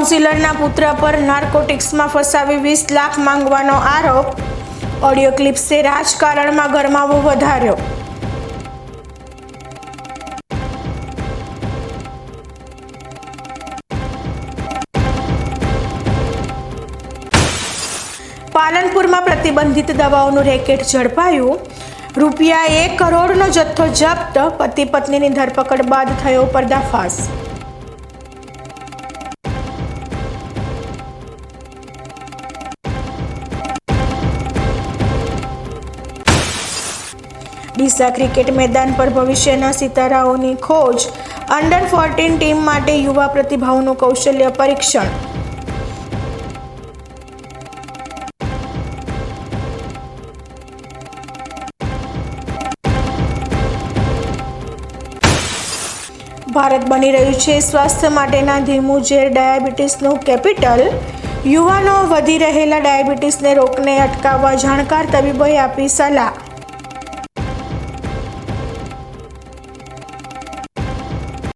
કાઉન્સિલરના પુત્ર પર નાર્કોટિક્સમાં ફસાવી 20 લાખ માંગવાનો આરોપ. ઓડિયો ક્લિપ્સે રાજકારણમાં ગરમાવો વધાર્યો. પાલનપુરમાં પ્રતિબંધિત દવાઓનું રેકેટ ઝડપાયું. ₹1 કરોડનો જથ્થો જપ્ત. પતિ પત્નીની ધરપકડ બાદ થયો પર્દાફાશ. ડીસા ક્રિકેટ મેદાન પર ભવિષ્યના સિતારાઓની ખોજ. અંડર-14 ટીમ માટે યુવા પ્રતિભાઓનું કૌશલ્ય પરીક્ષણ. ભારત બની રહ્યું છે સ્વાસ્થ્ય માટેના ધીમું ઝેર ડાયાબિટીસનું કેપિટલ. યુવાનો વધી રહેલા ડાયાબિટીસને રોકને અટકાવવા જાણકાર તબીબોએ આપી સલાહ.